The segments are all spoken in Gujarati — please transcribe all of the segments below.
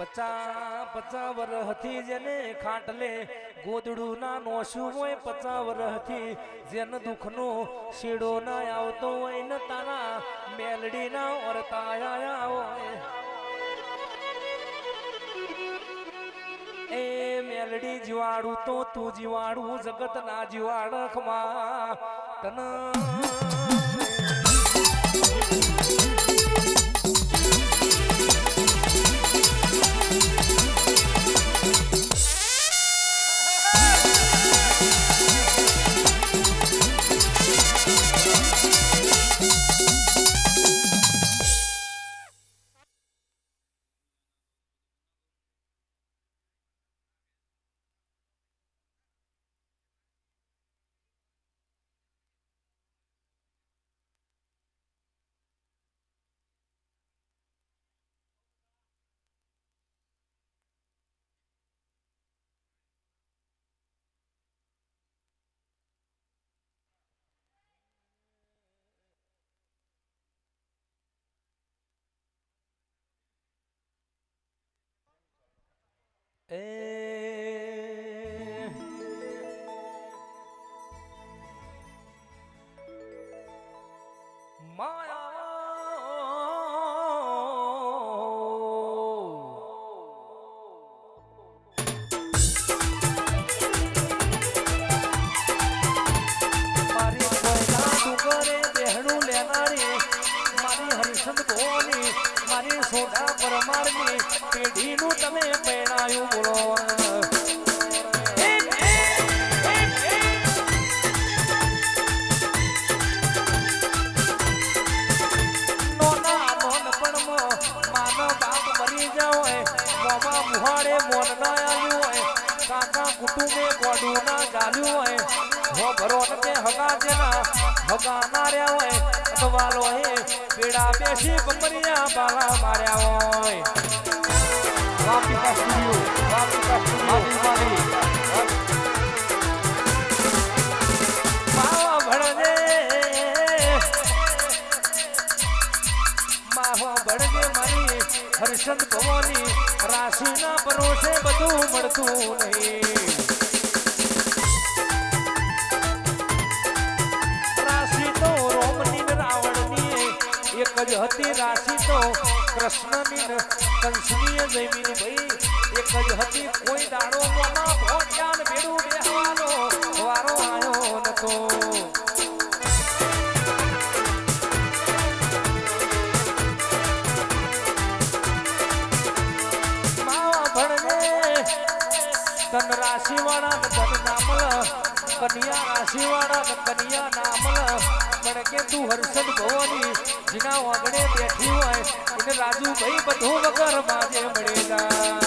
પચા વરહથી જેને ખાટલે ગોદડું ના નોશું હોય 50 વરહથી જેને દુઃખનો શેડો ના આવતો હોય ને તારા મેલડી ના ઓરતાયા હોય એ મેલડી જીવાડું તો તું જીવાડું જગત ના જીવાડ ખમા તન સોડા પરમારની પેઢીનું તમે પહેણાયું બોલો કુટુંબે ગોડું ના ગાલ્યું હોય હો ભરો કે હગા જેના હગા ના રહ્યા હોય અટવાલો હે પેડા બેસી બમરિયા બાલા માર્યા હોય વાપિકા સ્ટુડિયો મારી માવા ભણજે મારી હર્ષદ ભવાની રાશિના પરોસે બધું મળતું નહીં એક જ હતી રાશિ તો કૃષ્ણની કંસની જમીન ભાઈ એક જ હતી કોઈ દાડો મોમાં ભોટ્યાન ભેડું બેહવાનો વારો આવ્યો નતો માવા ભણને તન રાશિ વાળા ધન નામલ કન્યા રાશિ વાળા કન્યા નામલ પણ કે તું હર્ષદ ભવાની જીના વાગડે બેઠી હોય એટલે રાજુભાઈ બધું વગર માજે મળી જાય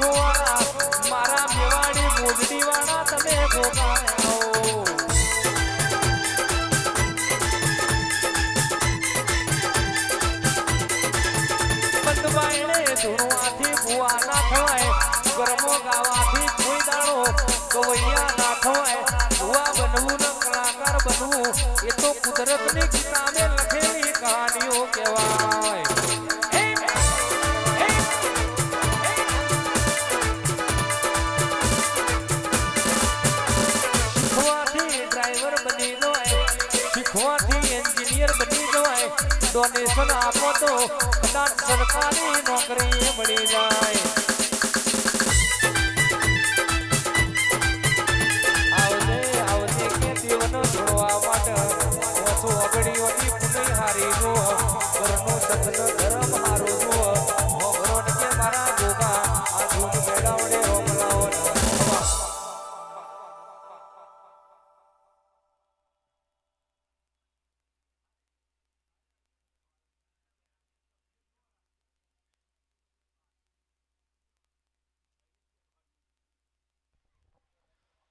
વાળા મારા મેવાડી મોજડી વાળા તમે ગોગાયો બંધવાયણે ધૂણવાથી ભુવા ના થવાય ગરમો ગાવાથી કોઈ દાડો ગવૈયા ના થવાય ભુવા બનવું ને કલાકાર બનવું એ તો કુદરતની કિતાબે લખેલી કહાનીઓ કહેવાય શીખવાથી એન્જિનિયર બની જવાય ડોનેશન આપો તો કદાચ સરકારી નોકરી મળી જાય આવજે કે જીવન જોડવા માટે ઓછો અગડીઓની પુનઃ હારી જો ઘરનો સતન ધર્મ હારો જો ભગવાન કે મારા ગોગા આ ધૂન બેડાવડે રોમલાઓ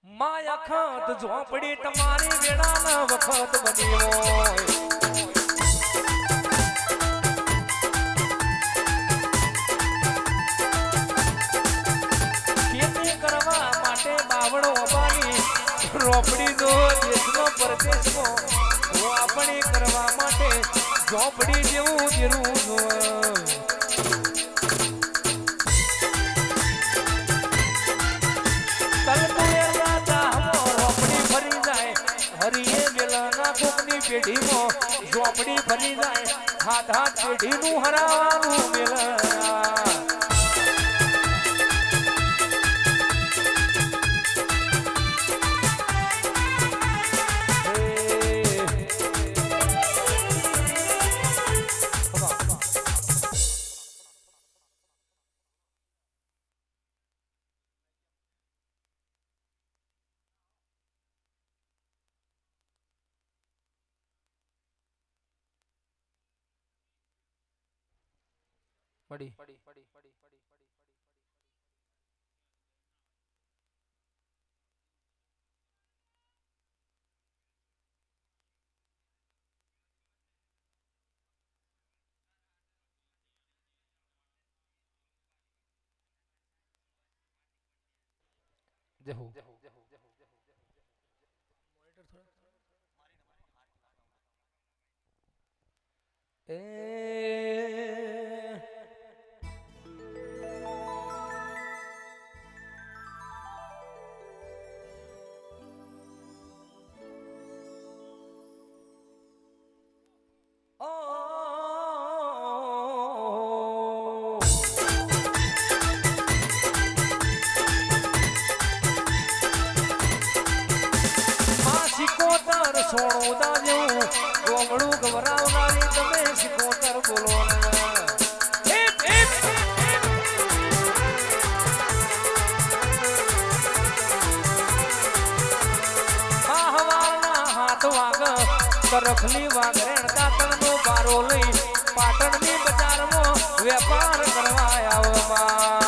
માયા ખાત ઝોપડી તમારી વેળાના વખત બની હોય ખેતી કરવા માટે બાવળો બાની રોપડી નો દેશનો પરદેશનો વાપણી કરવા માટે ઝોપડી જેવું દેરું હોય પેઢીમાં ઝોપડી બની જાય હાથ હાથ પેઢીનું હરાવાનું મેળા પડી સોણુદા જેવું ગોમડું ગવરાવનારી તમે શિકોતર બોલો હાથ વાગ તરફલી વાગરેણ દાતણનો બારો લઈ પાટણની બજારમાં વેપાર કરવા આવવામાં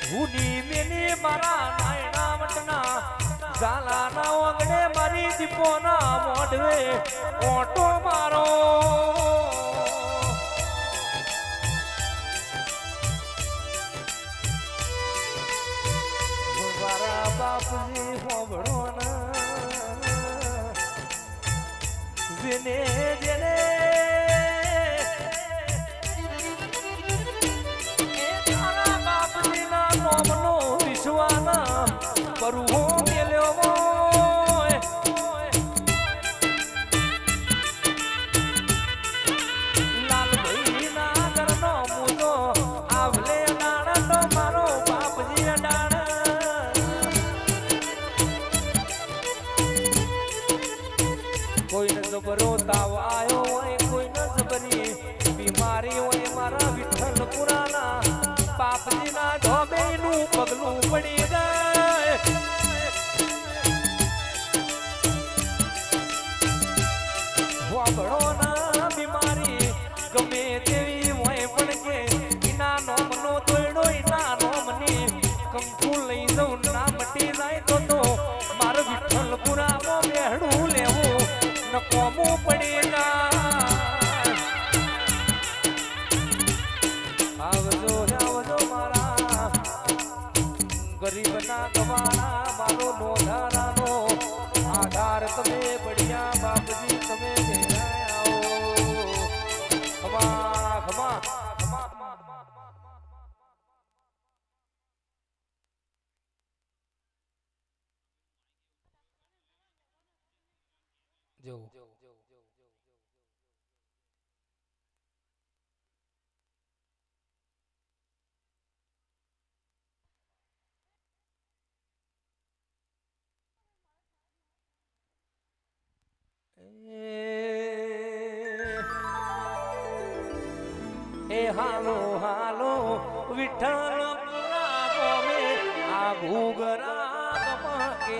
ભૂની મેની મારા નાયણા વટના ઝાલાના ઓગણે મારી દીપોના મોઢવે ઓટો મારો મારા બાપજી હોબળો જેને જેને મોમનો વિશ્વાના પરવો મેલ્યો લાલભાઈ ના ઘરનો મુજો આવલે અડાણ તો મારો બાપજી અડાણ કોઈને જબરો તાવ આવ્યો હોય કોઈને જબરી બીમારી હોય મારા વિઠ્ઠલ પુરાના બાપજીના ઢોબેનું પગલું પડી જાય વાબળો ના બીમારી ગમે તેવી હોય પણ કે એના નોમનો તોડો એના નોમની કંકુ લઈ જવું ના મટી જાય તો મારું વિઠ્ઠલ પુરામાં બેહડું લેવું ન કોમું પડી જાય આવજો આવજો મારા ગરીબના ગવાણા મારો નોંધારાનો આધાર તમે બઢિયા બાપજી તમે આવો ખમા ખમા જો એ હાલો હાલો વિઠ્ઠલ પુરા ગોમે આ ઘૂઘરા ગમકે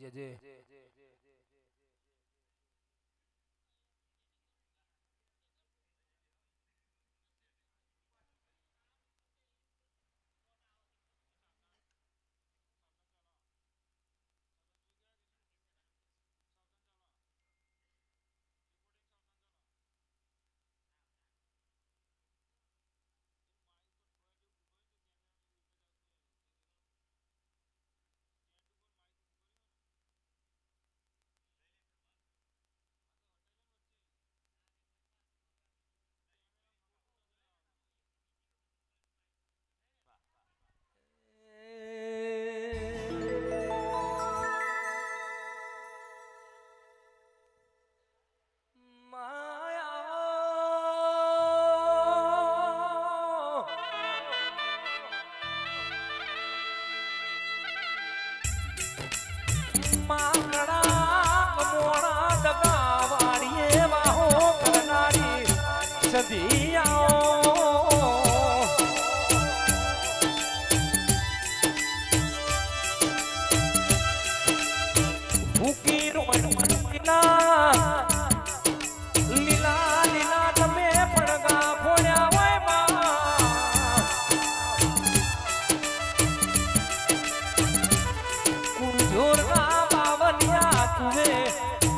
છે જે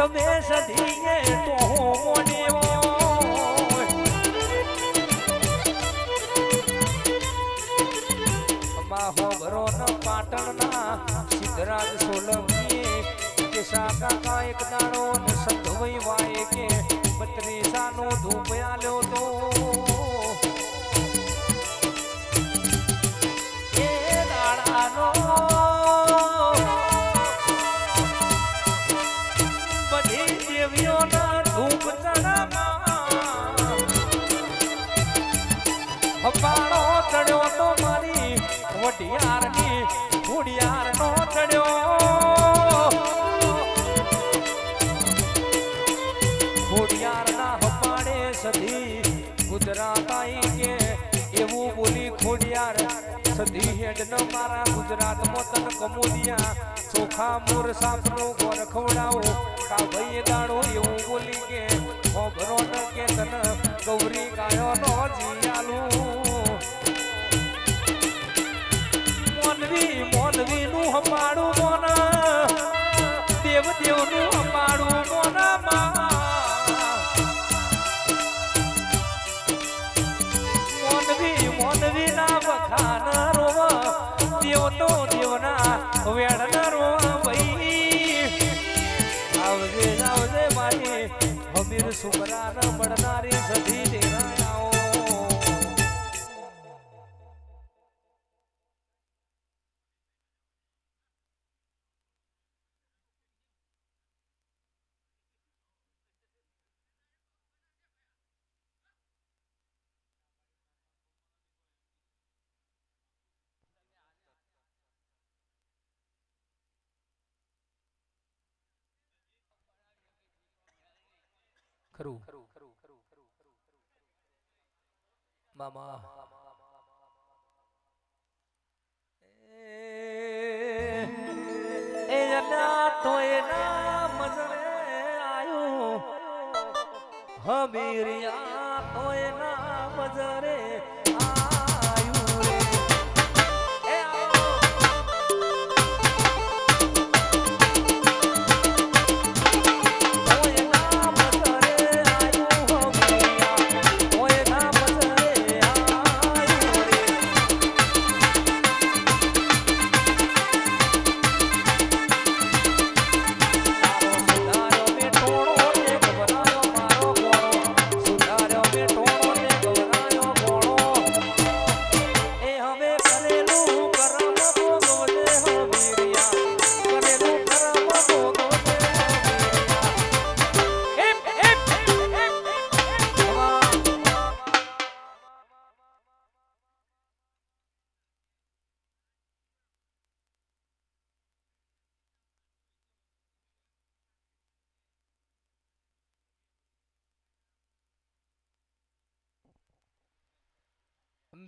તમે સધીએ તો મોનેવો માહો ભરો ન પાટણના સિદ્ધરાજ સોલંકી કે કાકા એક દાડો ન સંધવઈ વાય કે 32 નો ધૂપ આલ્યો તો એ દાડાનો બધી દેવીઓના ધૂપ ચડામાં હપાળો ચડ્યો તો મારી વઢિયારની ખોડિયારનો ચડ્યો ખોડિયારના હપાડે સધી ગુજરાત આઈ કે એવું બોલી ખોડિયાર સધી હેડ ન મારા ગુજરાતમાં તન કમોદિયા ચોખા મોર સાપનો ગોર ખવડાવો કા ભાઈ દાડો એવું બોલી કે ખબરો ન કે તન ગૌરી ગાયો નો જીયાલું મોનવી નું હપાડું મોન દેવ નું હપાડું મોનવી ના વખાન રોવ દેવ તો દેવના વેડ ના રોવ ભાઈ આવજે આવજે મારી હમીર સુમરા ન મળનારી સધી દેરાયાઓ ખરું મામા એ ના તો એના મજરે આયો હમીરિયા તો એના મજરે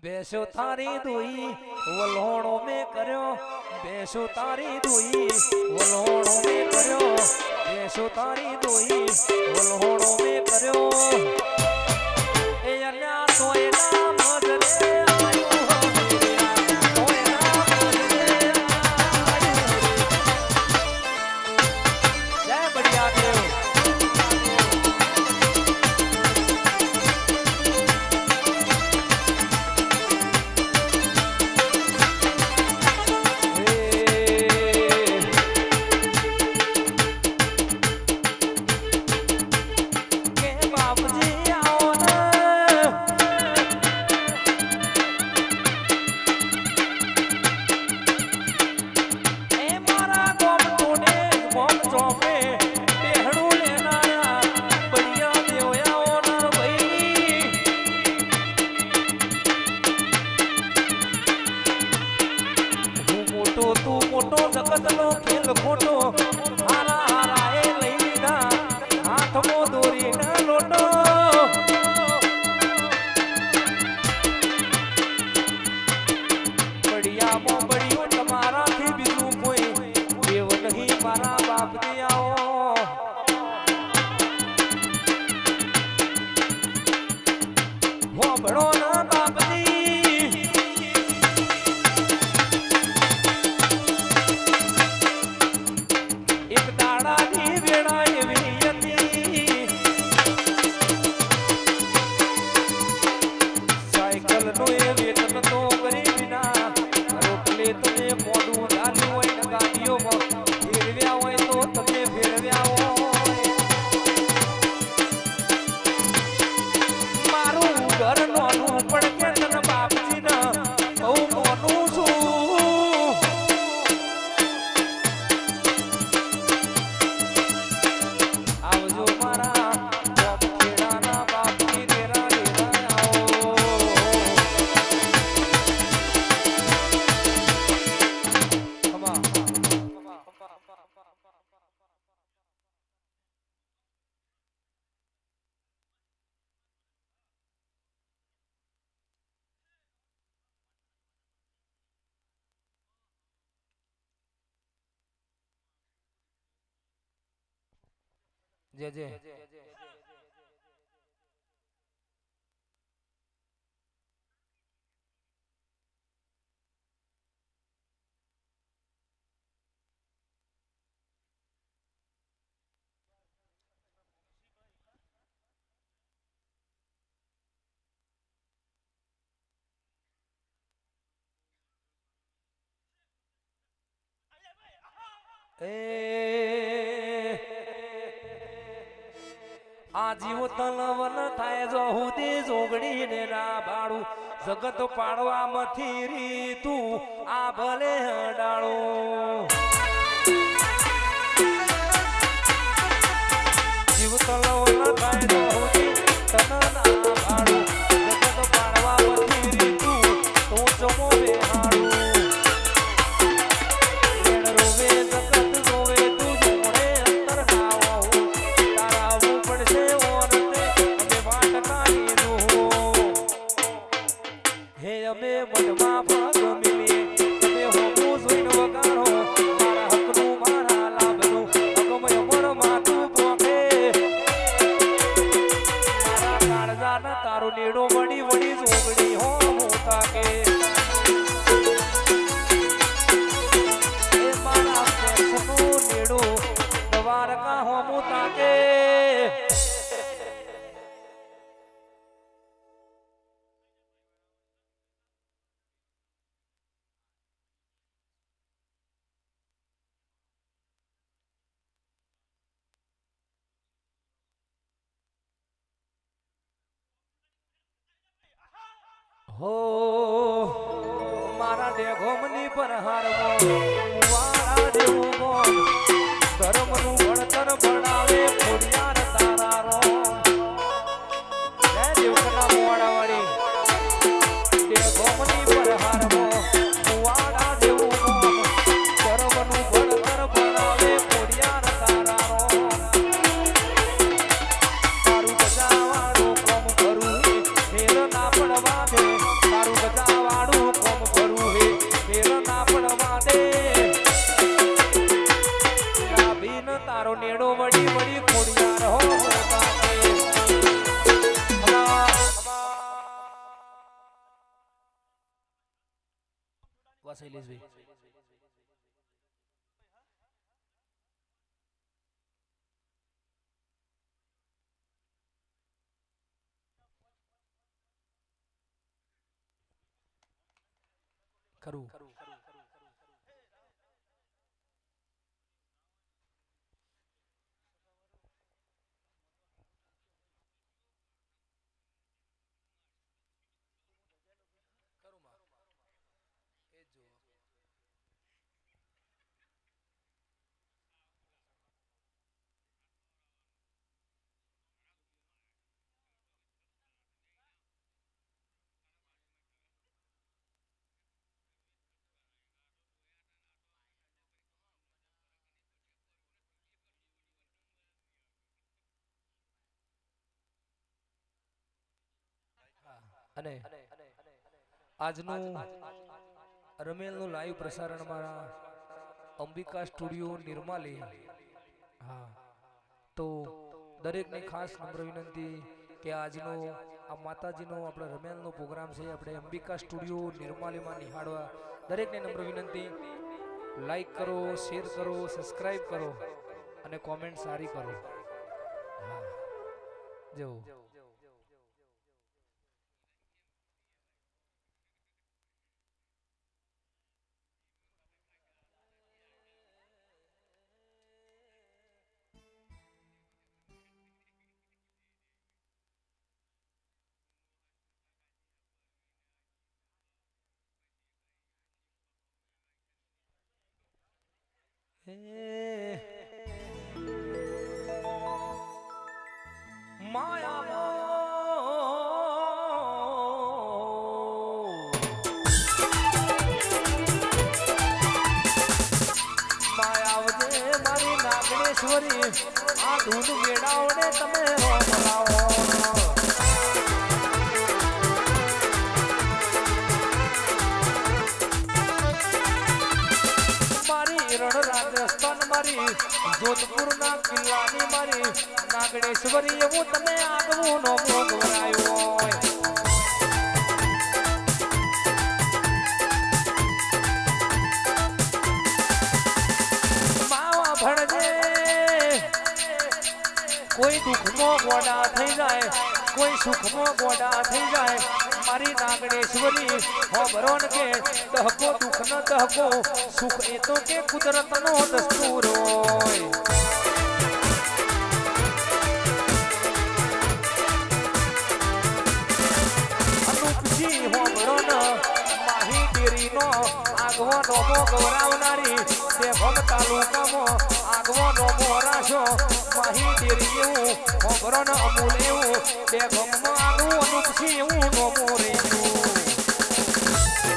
બેસો તારી દોઈ વલોણો મે કર્યો બેસો તારી દોઈ વલોણો મે કર્યો બેસો તારી દોઈ વલોણો મે કર્યો એ અલ્યા તો એના મજરે એક દાડાની વેળા એવી જે જે આજીવ તલવન થાય જો હુદી જોગડી ને ના બાળું જગત પાડવા મથી રીતું આ ભલે હડાળો જીવ તલવન થાય જો હુદી તન ના બાળું જગત પાડવા મથી રીતું તું ચમો બેહાડું તારું નેડો વડી વડી જોગડી હો મોતા કે એ મારા પેસનો નેડો દ્વારકા હો મોતા કે હો મારા દેઘોમની પર હારવો વાળા જેવું ગોમ ધર્મનું ભણતર ભણાવે ખોડિયાર તારા રો જય દેવકના મોવાડાવાળી દેઘોમની પર હારવો વાળા જેવું ગોમ ધર્મનું ભણતર ભણાવે ખોડિયાર તારા રો તારું બજાવાનું કોમ કરું મેર ના પડવા દે તારું બજાવાડું કોમ કરું હે મેર ના પડવા દે લાભીન તારો નેડો વડી વડી ખોડિયાર હો વાસૈલેશભાઈ કરું અને આજનું રમેલનું લાઈવ પ્રસારણ મારા અંબિકા સ્ટુડિયો નિર્માલી હા તો દરેકને ખાસ નમ્ર વિનંતી કે આજનો આ માતાજીનો આપણે રમેલનો પ્રોગ્રામ છે આપણે અંબિકા સ્ટુડિયો નિર્માલીમાં નિહાળવા દરેકને નમ્ર વિનંતી લાઈક કરો શેર કરો સબસ્ક્રાઇબ કરો અને કોમેન્ટ સારી કરો હા જો માયા માયાવજે મારી નાગણેશ્વરી આ ધૂન વેડાઓને તમે બોલાવો મારી રણ રાજસ્થાનમાં મારી જોધપુરના કિલ્લાની મારી નાગણેશ્વરી એવું તને આગવું નો ભોગવરાયો હોય માવા ભણજે કોઈ દુઃખમાં ગોડા થઈ જાય કોઈ સુખમાં ગોડા થઈ જાય મારી નાગણેશ્વરી હોબરો ને કે દહકો દુઃખ ન દહકો સુખ એ તો કે કુદરતનો દસ્તુર હોય અનુપજી હોબરો ન માહી ડેરીનો આગવો નોમો ગૌરાવનારી તે ભમ તાલુકામાં આગવો નોમો રાશો માહી ડેરી એવું હોબરો ન અમૂલ એવું બે ગમમાં આગવું અનુપજી એવું નોમો રહ્યું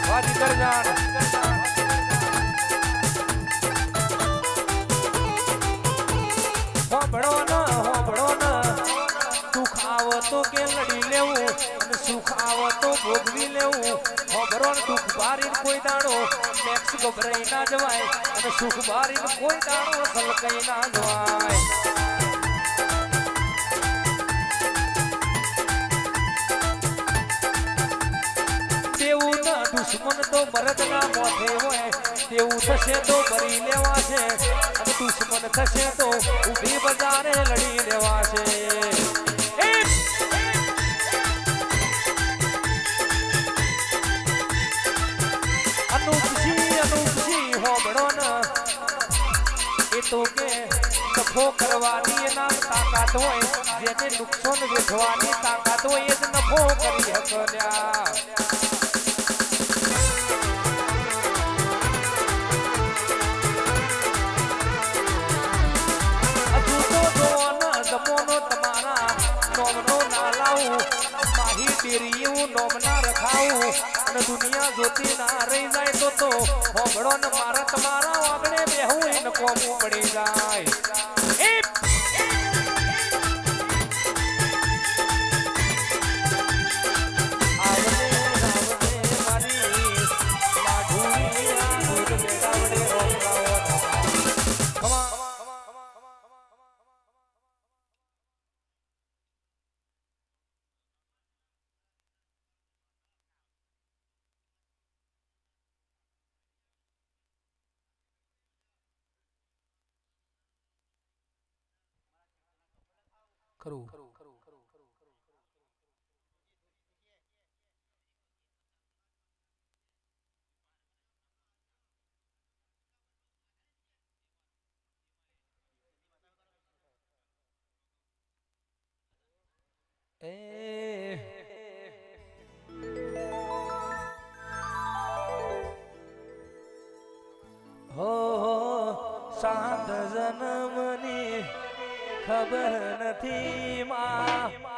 વાજી કરજાન હોબળો ન દુઃખ આવો તો કે લડી લેવું અને સુખ આવો તો ભોગવી લેવું હોબળો દુઃખ બારીને કોઈ દાડો મેક્સ ગભરાઈ ના જવાય અને સુખ બારીને કોઈ દાડો સલકાઈ ના જવાય તેવું ના દુશ્મન તો મરદના મોથે હોય તેવું થશે તો ભરી લેવા છે અને દુશ્મન થશે તો ઊભી બજારે લડી લેવા છે અનુપજી હોબળો ન એ તો કે નફો કરવાની એના તાકાત હોય જેને નુકસાન વેઠવાની તાકાત હોય એ જ નફો કરી હકલ્યા નોમના રખાવું અને દુનિયા જોતી ના રહી જાય તો હોબળો ને મારા તમારા વાગણે બેહું એને કોમું પડી જાય કરું હો સાત જન્મની ખબર નથી માં